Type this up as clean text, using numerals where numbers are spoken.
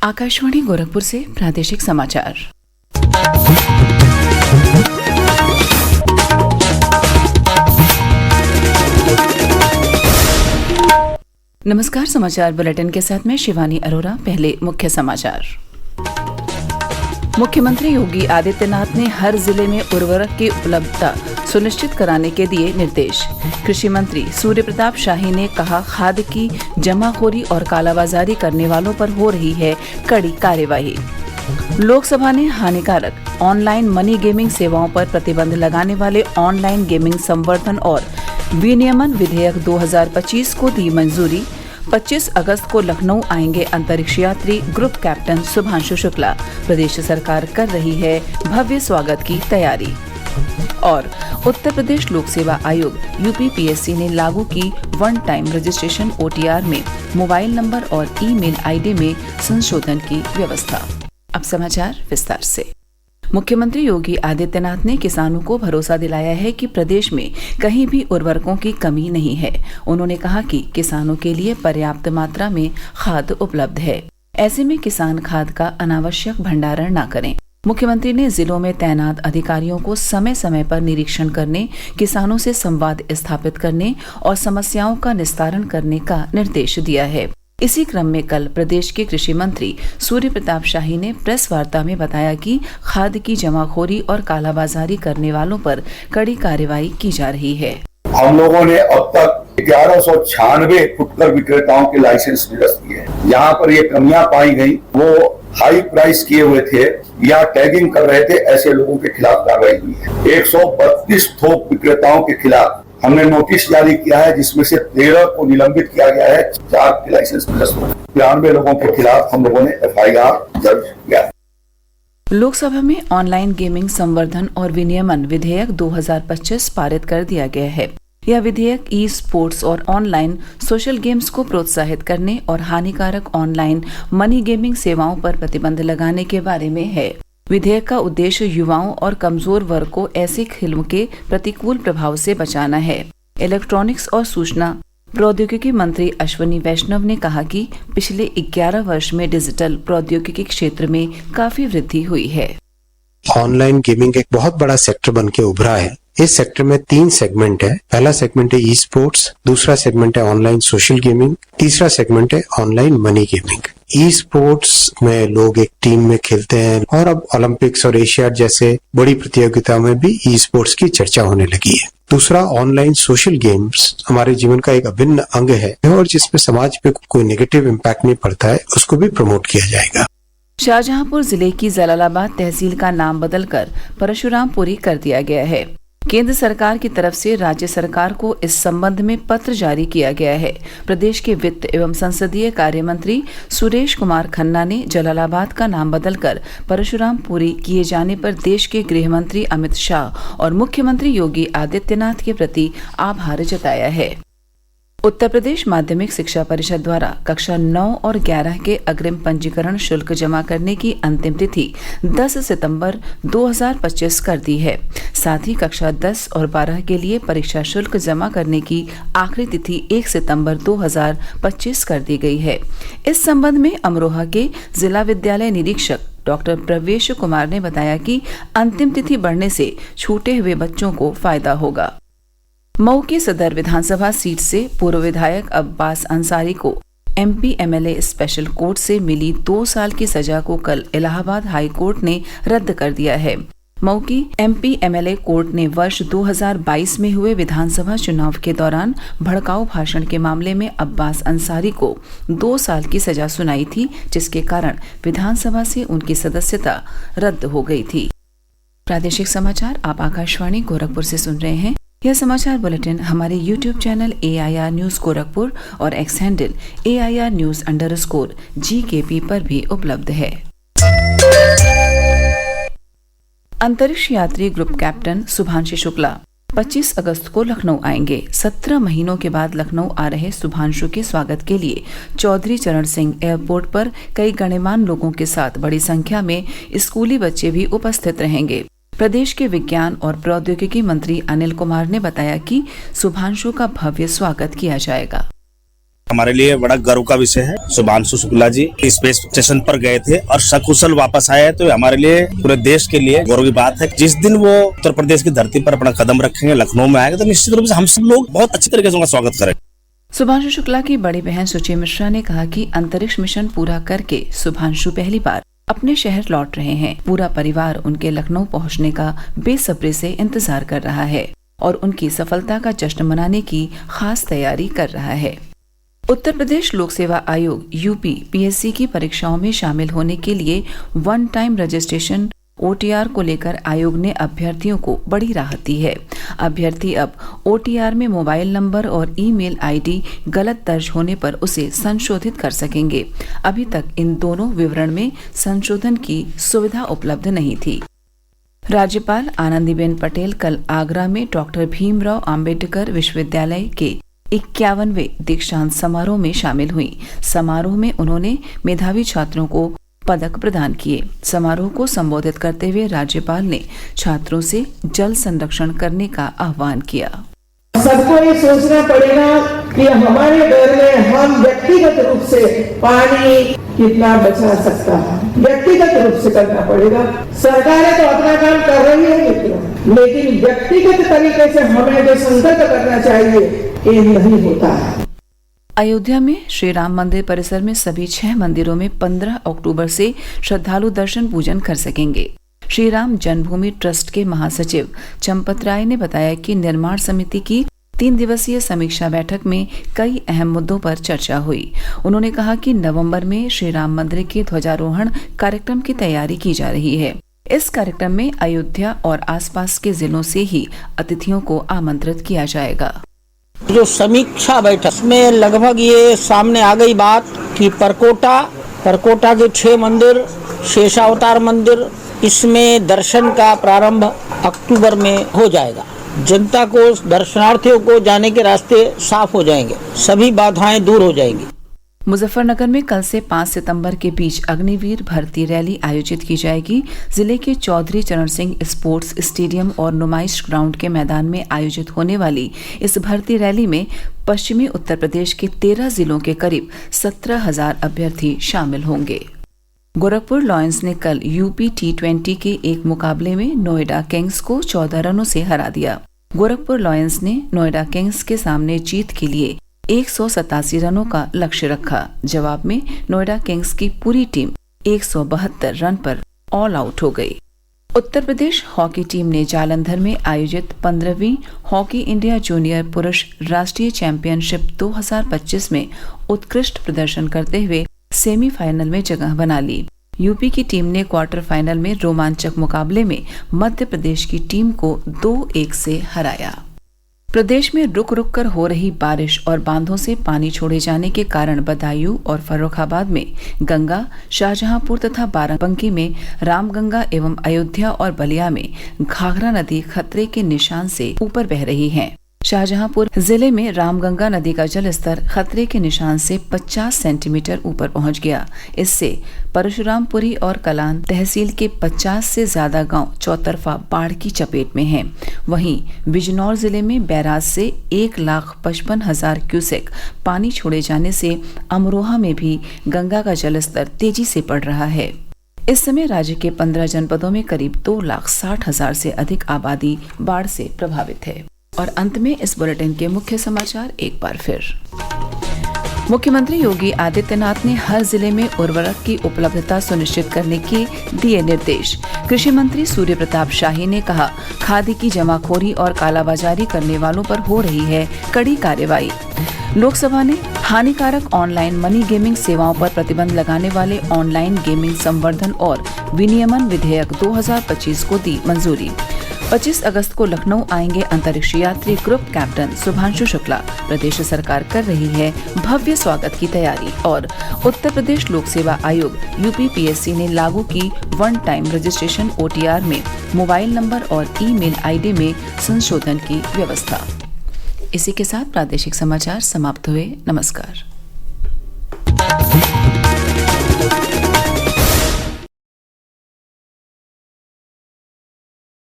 आकाशवाणी गोरखपुर से प्रादेशिक समाचार। नमस्कार, समाचार बुलेटिन के साथ मैं शिवानी अरोरा। पहले मुख्य समाचार। मुख्यमंत्री योगी आदित्यनाथ ने हर जिले में उर्वरक की उपलब्धता सुनिश्चित कराने के दिए निर्देश। कृषि मंत्री सूर्य प्रताप शाही ने कहा, खाद की जमाखोरी और कालाबाजारी करने वालों पर हो रही है कड़ी कार्यवाही। लोकसभा ने हानिकारक ऑनलाइन मनी गेमिंग सेवाओं पर प्रतिबंध लगाने वाले ऑनलाइन गेमिंग संवर्धन और विनियमन विधेयक 2025 को दी मंजूरी। 25 अगस्त को लखनऊ आएंगे अंतरिक्ष यात्री ग्रुप कैप्टन शुभांशु शुक्ला। प्रदेश सरकार कर रही है भव्य स्वागत की तैयारी। और उत्तर प्रदेश लोक सेवा आयोग यूपीपीएससी ने लागू की वन टाइम रजिस्ट्रेशन OTR में मोबाइल नंबर और ईमेल आईडी में संशोधन की व्यवस्था। अब समाचार विस्तार से। मुख्यमंत्री योगी आदित्यनाथ ने किसानों को भरोसा दिलाया है कि प्रदेश में कहीं भी उर्वरकों की कमी नहीं है। उन्होंने कहा कि किसानों के लिए पर्याप्त मात्रा में खाद उपलब्ध है। ऐसे में किसान खाद का अनावश्यक भंडारण न करें। मुख्यमंत्री ने जिलों में तैनात अधिकारियों को समय समय पर निरीक्षण करने, किसानों से संवाद स्थापित करने और समस्याओं का निस्तारण करने का निर्देश दिया है। इसी क्रम में कल प्रदेश के कृषि मंत्री सूर्य प्रताप शाही ने प्रेस वार्ता में बताया कि खाद की जमाखोरी और कालाबाजारी करने वालों पर कड़ी कार्रवाई की जा रही है। हम लोगों ने अब तक 1196 फुटकर विक्रेताओं के लाइसेंस निरस्त किए। यहाँ पर ये कमियां पाई गई, वो हाई प्राइस किए हुए थे या टैगिंग कर रहे थे, ऐसे लोगों के खिलाफ कार्रवाई हुई है। 132 थोक विक्रेताओं के खिलाफ हमने नोटिस जारी किया है, जिसमें से 13 को निलंबित किया गया है, 4 के लाइसेंस निरस्त हो। 93 लोगों के खिलाफ हम लोगों ने FIR दर्ज किया है। लोकसभा में ऑनलाइन गेमिंग संवर्धन और विनियमन विधेयक 2025 पारित कर दिया गया है। यह विधेयक ई स्पोर्ट्स और ऑनलाइन सोशल गेम्स को प्रोत्साहित करने और हानिकारक ऑनलाइन मनी गेमिंग सेवाओं पर प्रतिबंध लगाने के बारे में है। विधेयक का उद्देश्य युवाओं और कमजोर वर्ग को ऐसे खेलों के प्रतिकूल प्रभाव से बचाना है। इलेक्ट्रॉनिक्स और सूचना प्रौद्योगिकी मंत्री अश्विनी वैष्णव ने कहा कि पिछले 11 वर्ष में डिजिटल प्रौद्योगिकी क्षेत्र में काफी वृद्धि हुई है। ऑनलाइन गेमिंग एक बहुत बड़ा सेक्टर बन के उभरा है। इस सेक्टर में 3 सेगमेंट है। पहला सेगमेंट है ई स्पोर्ट्स, दूसरा सेगमेंट है ऑनलाइन सोशल गेमिंग, तीसरा सेगमेंट है online money gaming. E sports में लोग एक टीम में खेलते हैं और अब ओलंपिक्स और एशियाड जैसे बड़ी प्रतियोगिताओं में भी ई स्पोर्ट्स की चर्चा होने लगी है। दूसरा ऑनलाइन सोशल गेम्स हमारे जीवन का एक अभिन्न अंग है और जिसमें समाज पे कोई नेगेटिव इम्पैक्ट नहीं पड़ता है, उसको भी प्रमोट किया जाएगा। शाहजहांपुर जिले की जलालाबाद तहसील का नाम बदलकर परशुरामपुरी कर दिया गया है। केंद्र सरकार की तरफ से राज्य सरकार को इस संबंध में पत्र जारी किया गया है। प्रदेश के वित्त एवं संसदीय कार्य मंत्री सुरेश कुमार खन्ना ने जलालाबाद का नाम बदलकर परशुरामपुरी किए जाने पर देश के गृह मंत्री अमित शाह और मुख्यमंत्री योगी आदित्यनाथ के प्रति आभार जताया है। उत्तर प्रदेश माध्यमिक शिक्षा परिषद द्वारा कक्षा 9 और 11 के अग्रिम पंजीकरण शुल्क जमा करने की अंतिम तिथि 10 सितंबर 2025 कर दी है। साथ ही कक्षा 10 और 12 के लिए परीक्षा शुल्क जमा करने की आखिरी तिथि 1 सितंबर 2025 कर दी गई है। इस संबंध में अमरोहा के जिला विद्यालय निरीक्षक डॉक्टर प्रवेश कुमार ने बताया कि अंतिम तिथि बढ़ने से छूटे हुए बच्चों को फायदा होगा। मऊ की सदर विधानसभा सीट से पूर्व विधायक अब्बास अंसारी को MP MLA स्पेशल कोर्ट से मिली 2 साल की सजा को कल इलाहाबाद हाई कोर्ट ने रद्द कर दिया है। मऊ की MP MLA कोर्ट ने वर्ष 2022 में हुए विधानसभा चुनाव के दौरान भड़काऊ भाषण के मामले में अब्बास अंसारी को 2 साल की सजा सुनाई थी, जिसके कारण विधानसभा से उनकी सदस्यता रद्द हो गई थी। प्रादेशिक समाचार आप आकाशवाणी गोरखपुर से सुन रहे हैं। यह समाचार बुलेटिन हमारे YouTube channel AIR news Gorakhpur और एक्स हैंडल AIR न्यूज_GKP पर भी उपलब्ध है। अंतरिक्ष यात्री ग्रुप कैप्टन शुभांशु शुक्ला 25 अगस्त को लखनऊ आएंगे। 17 महीनों के बाद लखनऊ आ रहे शुभांशु के स्वागत के लिए चौधरी चरण सिंह एयरपोर्ट पर कई गणमान्य लोगों के साथ बड़ी संख्या में स्कूली बच्चे भी उपस्थित रहेंगे। प्रदेश के विज्ञान और प्रौद्योगिकी मंत्री अनिल कुमार ने बताया कि शुभांशु का भव्य स्वागत किया जाएगा। हमारे लिए बड़ा गर्व का विषय है। शुभांशु शुक्ला जी स्पेस स्टेशन पर गए थे और सकुशल वापस आए हैं, तो हमारे लिए, पूरे देश के लिए गौरव की बात है। जिस दिन वो उत्तर प्रदेश की धरती पर अपना कदम रखेंगे, लखनऊ में आएंगे, तो निश्चित रूप से हम सब लोग बहुत अच्छी तरीके से उनका स्वागत करेंगे। शुभांशु शुक्ला की बड़ी बहन सुचि मिश्रा ने कहा कि अंतरिक्ष मिशन पूरा करके शुभांशु पहली बार अपने शहर लौट रहे हैं। पूरा परिवार उनके लखनऊ पहुंचने का बेसब्री से इंतजार कर रहा है और उनकी सफलता का जश्न मनाने की खास तैयारी कर रहा है। उत्तर प्रदेश लोक सेवा आयोग यूपी पीएससी की परीक्षाओं में शामिल होने के लिए वन टाइम रजिस्ट्रेशन OTR को लेकर आयोग ने अभ्यर्थियों को बड़ी राहत दी है। अभ्यर्थी अब OTR में मोबाइल नंबर और ईमेल आईडी गलत दर्ज होने पर उसे संशोधित कर सकेंगे। अभी तक इन दोनों विवरण में संशोधन की सुविधा उपलब्ध नहीं थी। राज्यपाल आनंदीबेन पटेल कल आगरा में डॉक्टर भीमराव अंबेडकर विश्वविद्यालय के 51वें दीक्षांत समारोह में शामिल हुई। समारोह में उन्होंने मेधावी छात्रों को पदक प्रदान किए। समारोह को संबोधित करते हुए राज्यपाल ने छात्रों से जल संरक्षण करने का आह्वान किया। सबको ये सोचना पड़ेगा कि हमारे घर में हम व्यक्तिगत रूप से पानी कितना बचा सकता है, व्यक्तिगत रूप से करना पड़ेगा। सरकारें तो अपना काम कर रही है, लेकिन व्यक्तिगत तरीके से हमें जो संकल्प करना चाहिए ये नहीं होता है। अयोध्या में श्री राम मंदिर परिसर में सभी 6 मंदिरों में 15 अक्टूबर से श्रद्धालु दर्शन पूजन कर सकेंगे। श्री राम जन्मभूमि ट्रस्ट के महासचिव चंपत राय ने बताया कि निर्माण समिति की 3 दिवसीय समीक्षा बैठक में कई अहम मुद्दों पर चर्चा हुई। उन्होंने कहा कि नवंबर में श्री राम मंदिर के ध्वजारोहण कार्यक्रम की तैयारी की जा रही है। इस कार्यक्रम में अयोध्या और आसपास के जिलों से ही अतिथियों को आमंत्रित किया जाएगा। जो समीक्षा बैठक में लगभग ये सामने आ गई बात कि परकोटा के 6 मंदिर, शेषावतार मंदिर, इसमें दर्शन का प्रारंभ अक्टूबर में हो जाएगा। जनता को, दर्शनार्थियों को जाने के रास्ते साफ हो जाएंगे, सभी बाधाएं दूर हो जाएंगी। मुजफ्फरनगर में कल से 5 सितंबर के बीच अग्निवीर भर्ती रैली आयोजित की जाएगी। जिले के चौधरी चरण सिंह स्पोर्ट्स स्टेडियम और नुमाइश ग्राउंड के मैदान में आयोजित होने वाली इस भर्ती रैली में पश्चिमी उत्तर प्रदेश के 13 जिलों के करीब 17,000 अभ्यर्थी शामिल होंगे। गोरखपुर लॉयंस ने कल यूपी T20 के एक मुकाबले में नोएडा किंग्स को 14 रनों से हरा दिया। गोरखपुर लॉयंस ने नोएडा किंग्स के सामने जीत के लिए 187 रनों का लक्ष्य रखा। जवाब में नोएडा किंग्स की पूरी टीम 172 रन पर ऑल आउट हो गई। उत्तर प्रदेश हॉकी टीम ने जालंधर में आयोजित 15वीं हॉकी इंडिया जूनियर पुरुष राष्ट्रीय चैंपियनशिप 2025 में उत्कृष्ट प्रदर्शन करते हुए सेमीफाइनल में जगह बना ली। यूपी की टीम ने क्वार्टर फाइनल में रोमांचक मुकाबले में मध्य प्रदेश की टीम को 2-1 से हराया। प्रदेश में रुक रुक कर हो रही बारिश और बांधों से पानी छोड़े जाने के कारण बदायूं और फर्रुखाबाद में गंगा, शाहजहांपुर तथा बाराबंकी में रामगंगा एवं अयोध्या और बलिया में घाघरा नदी खतरे के निशान से ऊपर बह रही हैं। शाहजहांपुर जिले में रामगंगा नदी का जलस्तर खतरे के निशान से 50 सेंटीमीटर ऊपर पहुंच गया। इससे परशुरामपुरी और कलान तहसील के 50 से ज्यादा गांव चौतरफा बाढ़ की चपेट में हैं। वहीं बिजनौर जिले में बैराज से 1,55,000 क्यूसेक पानी छोड़े जाने से अमरोहा में भी गंगा का जलस्तर तेजी से बढ़ रहा है। इस समय राज्य के 15 जनपदों में करीब 2,60,000 से अधिक आबादी बाढ़ से प्रभावित है। और अंत में इस बुलेटिन के मुख्य समाचार एक बार फिर। मुख्यमंत्री योगी आदित्यनाथ ने हर जिले में उर्वरक की उपलब्धता सुनिश्चित करने के दिए निर्देश। कृषि मंत्री सूर्य प्रताप शाही ने कहा, खादी की जमाखोरी और कालाबाजारी करने वालों पर हो रही है कड़ी कार्रवाई। लोकसभा ने हानिकारक ऑनलाइन मनी गेमिंग सेवाओं पर प्रतिबंध लगाने वाले ऑनलाइन गेमिंग संवर्धन और विनियमन विधेयक 2025 को दी मंजूरी। 25 अगस्त को लखनऊ आएंगे अंतरिक्ष यात्री ग्रुप कैप्टन शुभांशु शुक्ला। प्रदेश सरकार कर रही है भव्य स्वागत की तैयारी। और उत्तर प्रदेश लोक सेवा आयोग UPPSC ने लागू की वन टाइम रजिस्ट्रेशन OTR में मोबाइल नंबर और ईमेल आईडी में संशोधन की व्यवस्था। इसी के साथ प्रादेशिक समाचार समाप्त हुए। नमस्कार।